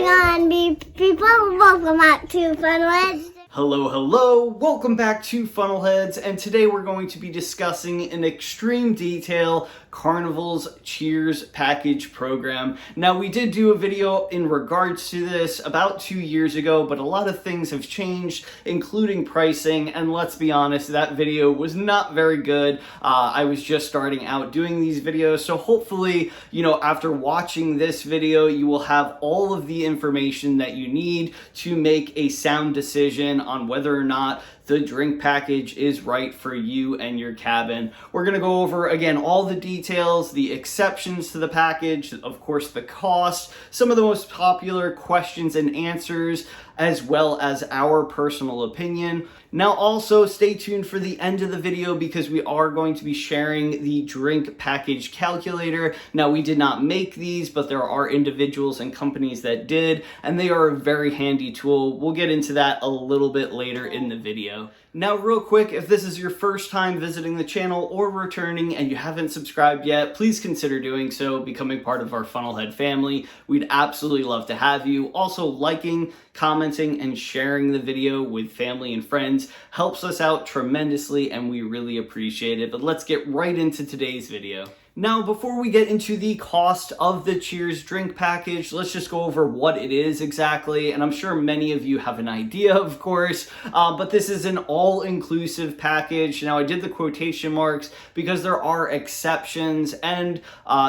on, people? Welcome back to Funnelheads. Hello, welcome back to Funnelheads, and today we're going to be discussing in extreme detail Carnival's Cheers package program. Now, we did do a video in regards to this about 2 years ago, but a lot of things have changed, including pricing, and let's be honest, that video was not very good. I was just starting out doing these videos, so hopefully, after watching this video, you will have all of the information that you need to make a sound decision on whether or not the drink package is right for you and your cabin. We're gonna go over, again, all the details, the exceptions to the package, of course, the cost, some of the most popular questions and answers, as well as our personal opinion. Now, also stay tuned for the end of the video because we are going to be sharing the drink package calculator. Now, we did not make these, but there are individuals and companies that did, and they are a very handy tool. We'll get into that a little bit later in the video. Now, real quick, if this is your first time visiting the channel or returning and you haven't subscribed yet, please consider doing so, becoming part of our Funnelhead family. We'd absolutely love to have you. Also, liking, commenting, and sharing the video with family and friends helps us out tremendously, and we really appreciate it. But let's get right into today's video. Now, before we get into the cost of the Cheers drink package, let's just go over what it is exactly. And I'm sure many of you have an idea, of course, but this is an all-inclusive package. Now, I did the quotation marks because there are exceptions, and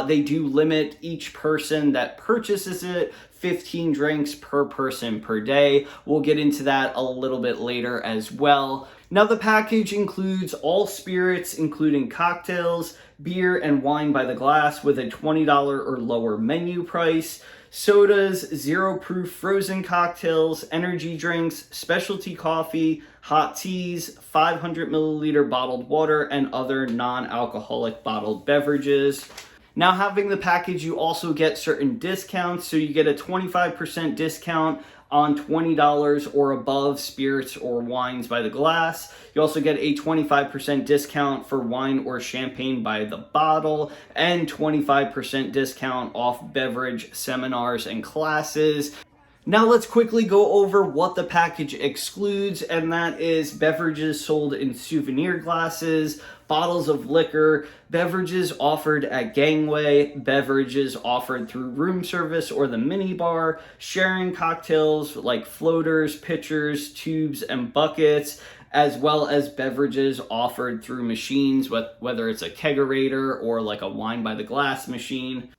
they do limit each person that purchases it 15 drinks per person per day. We'll get into that a little bit later as well. Now, the package includes all spirits, including cocktails, beer, and wine by the glass with a $20 or lower menu price, sodas, zero-proof frozen cocktails, energy drinks, specialty coffee, hot teas, 500 milliliter bottled water, and other non-alcoholic bottled beverages. Now, having the package, you also get certain discounts. So you get a 25% discount on $20 or above spirits or wines by the glass. You also get a 25% discount for wine or champagne by the bottle, and 25% discount off beverage, seminars, and classes. Now let's quickly go over what the package excludes, and that is beverages sold in souvenir glasses, bottles of liquor, beverages offered at gangway, beverages offered through room service or the minibar, sharing cocktails like floaters, pitchers, tubes, and buckets, as well as beverages offered through machines, whether it's a kegerator or like a wine by the glass machine.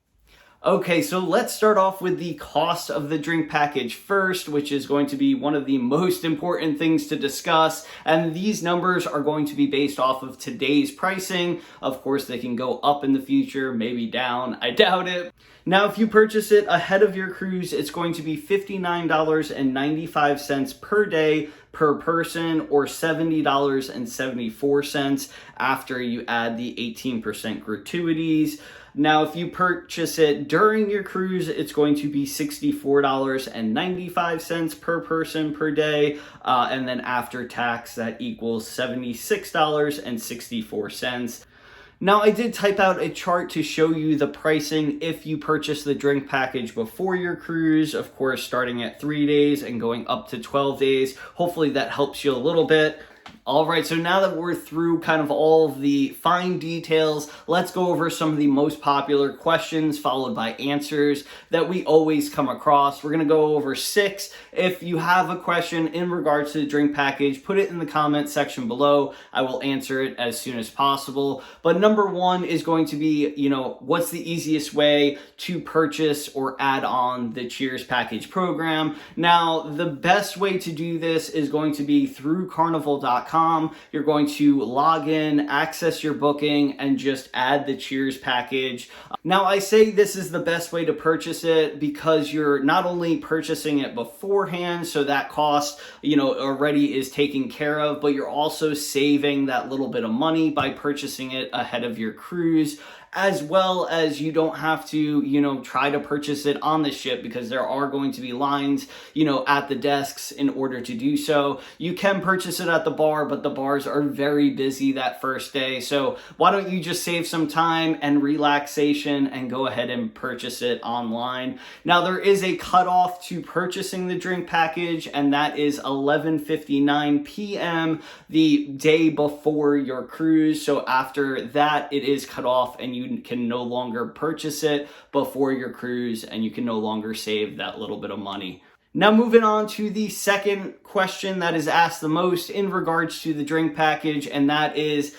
Okay, so let's start off with the cost of the drink package first, which is going to be one of the most important things to discuss. And these numbers are going to be based off of today's pricing. Of course, they can go up in the future, maybe down. I doubt it. Now, if you purchase it ahead of your cruise, it's going to be $59.95 per day per person, or $70.74 after you add the 18% gratuities. Now, if you purchase it during your cruise, it's going to be $64.95 per person per day. And then after tax, that equals $76.64. Now, I did type out a chart to show you the pricing if you purchase the drink package before your cruise, of course, starting at 3 days and going up to 12 days. Hopefully that helps you a little bit. All right, so now that we're through kind of all of the fine details, let's go over some of the most popular questions followed by answers that we always come across. We're going to go over 6. If you have a question in regards to the drink package, put it in the comment section below. I will answer it as soon as possible. But number 1 is going to be, what's the easiest way to purchase or add on the Cheers package program? Now, the best way to do this is going to be through Carnival.com. You're going to log in, access your booking, and just add the Cheers package. Now, I say this is the best way to purchase it because you're not only purchasing it beforehand, so that cost, already is taken care of, but you're also saving that little bit of money by purchasing it ahead of your cruise. as well as you don't have to, try to purchase it on the ship because there are going to be lines, at the desks in order to do so. You can purchase it at the bar, but the bars are very busy that first day. So why don't you just save some time and relaxation and go ahead and purchase it online. Now, there is a cutoff to purchasing the drink package, and that is 11:59 p.m. the day before your cruise. So after that, it is cut off and you can no longer purchase it before your cruise, and you can no longer save that little bit of money. Now, moving on to the second question that is asked the most in regards to the drink package, and that is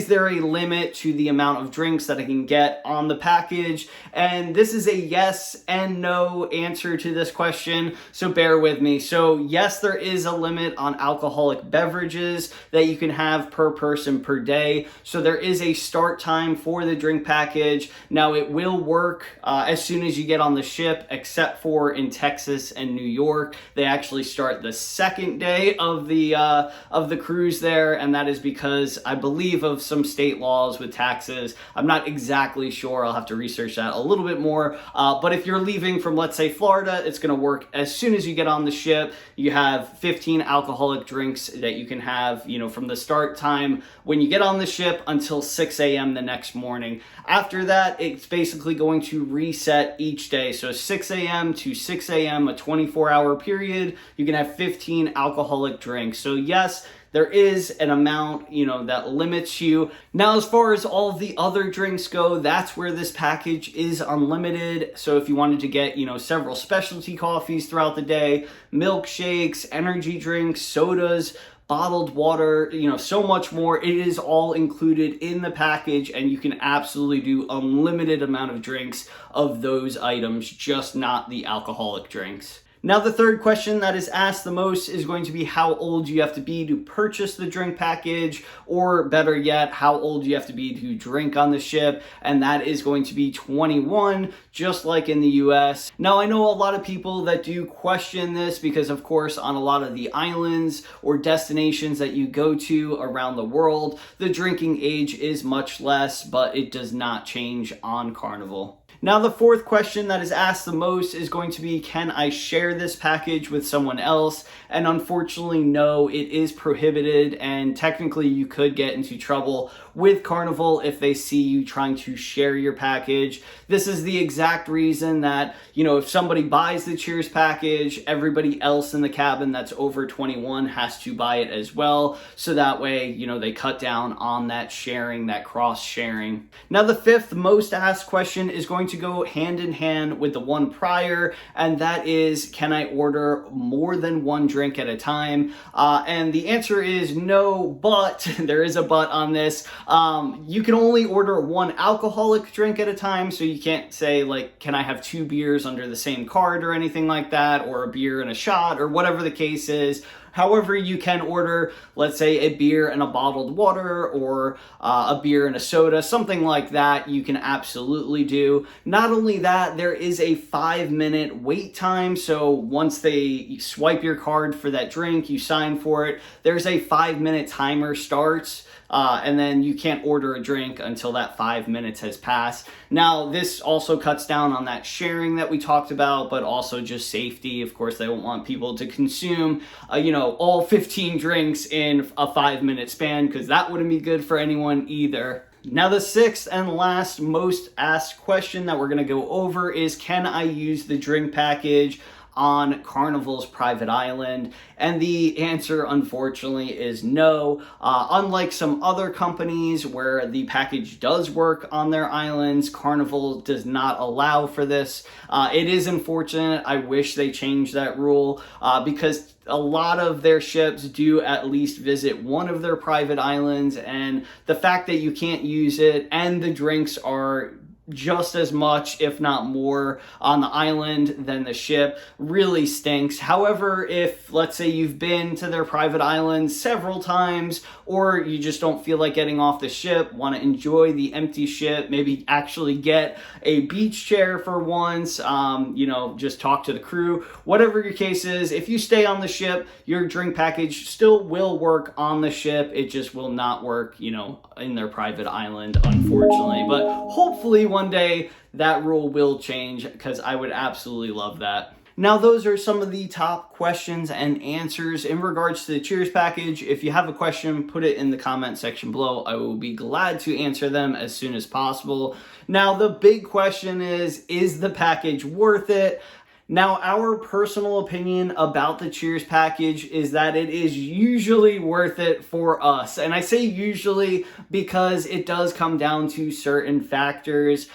there a limit to the amount of drinks that I can get on the package? And this is a yes and no answer to this question, so bear with me. So yes, there is a limit on alcoholic beverages that you can have per person per day. So there is a start time for the drink package. Now, it will work as soon as you get on the ship, except for in Texas and New York. They actually start the second day of the cruise there, and that is because I believe of some state laws with taxes. I'm not exactly sure. I'll have to research that a little bit more. But if you're leaving from, let's say, Florida, it's going to work as soon as you get on the ship. You have 15 alcoholic drinks that you can have, from the start time when you get on the ship until 6 a.m. the next morning. After that, it's basically going to reset each day. So 6 a.m. to 6 a.m., a 24-hour period, you can have 15 alcoholic drinks. So yes, there is an amount, that limits you. Now, as far as all of the other drinks go, that's where this package is unlimited. So if you wanted to get, several specialty coffees throughout the day, milkshakes, energy drinks, sodas, bottled water, so much more, it is all included in the package, and you can absolutely do unlimited amount of drinks of those items, just not the alcoholic drinks. Now, the third question that is asked the most is going to be how old you have to be to purchase the drink package, or better yet, how old you have to be to drink on the ship, and that is going to be 21, just like in the US. Now, I know a lot of people that do question this because, of course, on a lot of the islands or destinations that you go to around the world, the drinking age is much less, but it does not change on Carnival. Now, the fourth question that is asked the most is going to be, can I share this package with someone else? And unfortunately, no, it is prohibited, and technically you could get into trouble with Carnival if they see you trying to share your package. This is the exact reason that, if somebody buys the Cheers package, everybody else in the cabin that's over 21 has to buy it as well. So that way, they cut down on that sharing, that cross sharing. Now, the fifth most asked question is going to go hand in hand with the one prior, and that is, can I order more than one drink at a time? And the answer is no, but there is a but on this. You can only order one alcoholic drink at a time, so you can't say, can I have 2 beers under the same card or anything like that, or a beer and a shot, or whatever the case is. However, you can order, let's say, a beer and a bottled water, or a beer and a soda, something like that. You can absolutely do. Not only that, there is a 5-minute wait time. So once they swipe your card for that drink, you sign for it, there's a 5-minute timer starts. And then you can't order a drink until that 5 minutes has passed. Now, this also cuts down on that sharing that we talked about, but also just safety. Of course, they don't want people to consume, all 15 drinks in a 5-minute span, because that wouldn't be good for anyone either. Now, the sixth and last most asked question that we're going to go over is, can I use the drink package on Carnival's private island? And the answer, unfortunately, is no. Unlike some other companies where the package does work on their islands, Carnival does not allow for this. It is unfortunate. I wish they changed that rule because a lot of their ships do at least visit one of their private islands, and the fact that you can't use it and the drinks are just as much, if not more, on the island than the ship. Really stinks. However, if let's say you've been to their private island several times, or you just don't feel like getting off the ship, want to enjoy the empty ship, maybe actually get a beach chair for once, just talk to the crew, whatever your case is, if you stay on the ship, your drink package still will work on the ship. It just will not work, in their private island, unfortunately. But hopefully one day that rule will change, because I would absolutely love that. Now, those are some of the top questions and answers in regards to the Cheers package. If you have a question, put it in the comment section below. I will be glad to answer them as soon as possible. Now, the big question is the package worth it? Now, our personal opinion about the Cheers package is that it is usually worth it for us. And I say usually because it does come down to certain factors.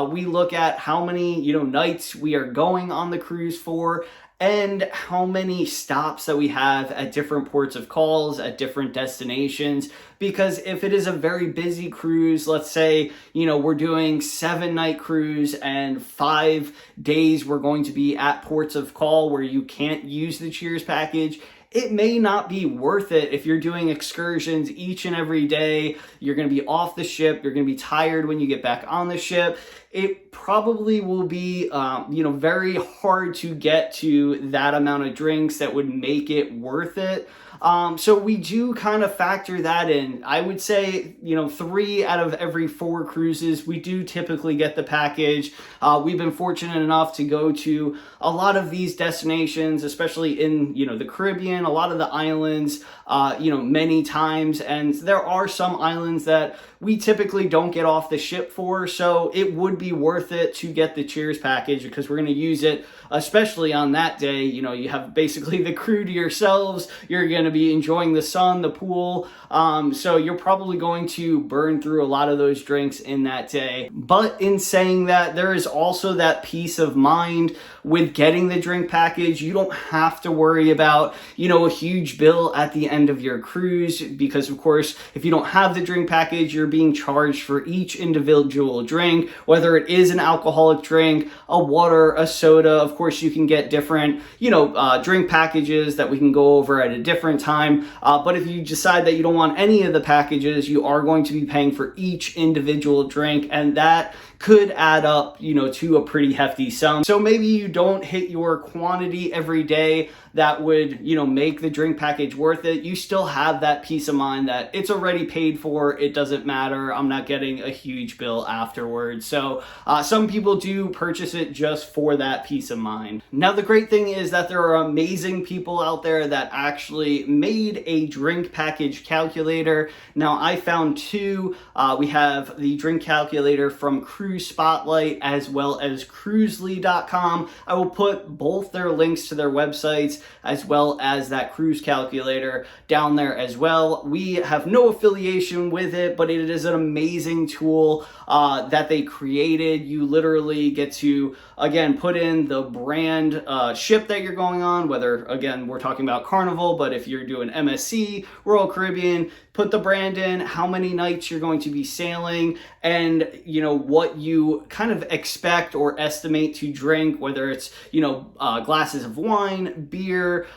We look at how many, nights we are going on the cruise for, and how many stops that we have at different ports of calls, at different destinations. Because if it is a very busy cruise, let's say, we're doing 7-night cruise and 5 days we're going to be at ports of call where you can't use the Cheers package, it may not be worth it if you're doing excursions each and every day. You're going to be off the ship. You're going to be tired when you get back on the ship. It probably will be, very hard to get to that amount of drinks that would make it worth it. So we do kind of factor that in. I would say, 3 out of every 4 cruises, we do typically get the package. We've been fortunate enough to go to a lot of these destinations, especially in, the Caribbean, a lot of the islands, many times. And there are some islands that we typically don't get off the ship for. So it would be worth it to get the Cheers package, because we're going to use it, especially on that day. You have basically the crew to yourselves. You're going to be enjoying the sun, the pool. So you're probably going to burn through a lot of those drinks in that day. But in saying that, there is also that peace of mind with getting the drink package. You don't have to worry about, a huge bill at the end of your cruise, because of course, if you don't have the drink package, you're being charged for each individual drink, whether it is an alcoholic drink, a water, a soda. Of course, you can get different, drink packages that we can go over at a different time. But if you decide that you don't want any of the packages, you are going to be paying for each individual drink, and that could add up, to a pretty hefty sum. So maybe you don't hit your quantity every day that would, make the drink package worth it. You still have that peace of mind that it's already paid for. It doesn't matter. I'm not getting a huge bill afterwards. So some people do purchase it just for that peace of mind. Now, the great thing is that there are amazing people out there that actually made a drink package calculator. Now, I found 2. We have the drink calculator from Cruise Spotlight as well as cruisely.com. I will put both their links to their websites as well as that cruise calculator down there as well. We have no affiliation with it, but it is an amazing tool that they created. You literally get to, again, put in the brand ship that you're going on, whether, again, we're talking about Carnival, but if you're doing MSC, Royal Caribbean, put the brand in, how many nights you're going to be sailing, and what you kind of expect or estimate to drink, whether it's glasses of wine, beer,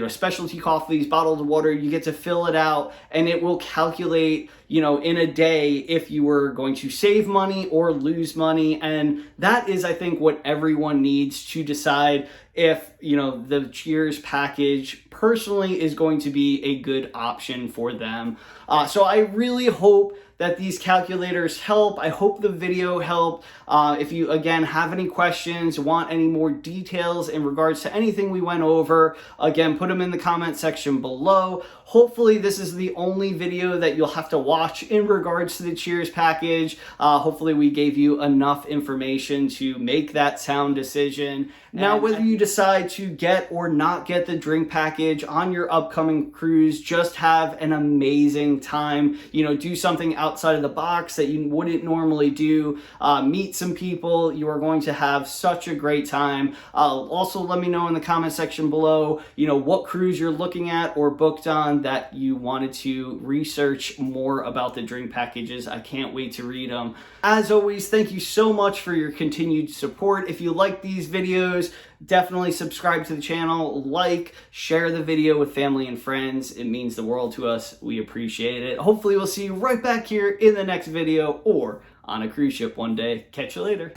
specialty coffees, bottled water. You get to fill it out, and it will calculate in a day if you were going to save money or lose money. And that is, I think, what everyone needs to decide if the Cheers package personally is going to be a good option for them. So I really hope that these calculators help. I hope the video helped. If you, again, have any questions, want any more details in regards to anything we went over, again, put them in the comment section below. Hopefully this is the only video that you'll have to watch in regards to the Cheers package. Hopefully we gave you enough information to make that sound decision. Now, whether you decide to get or not get the drink package on your upcoming cruise, just have an amazing time. Do something outside outside of the box that you wouldn't normally do, meet some people. You are going to have such a great time. Also, let me know in the comment section below, what cruise you're looking at or booked on that you wanted to research more about the drink packages. I can't wait to read them. As always, thank you so much for your continued support. If you like these videos, definitely subscribe to the channel, share the video with family and friends. It means the world to us. We appreciate it. Hopefully we'll see you right back here in the next video or on a cruise ship one day. Catch you later.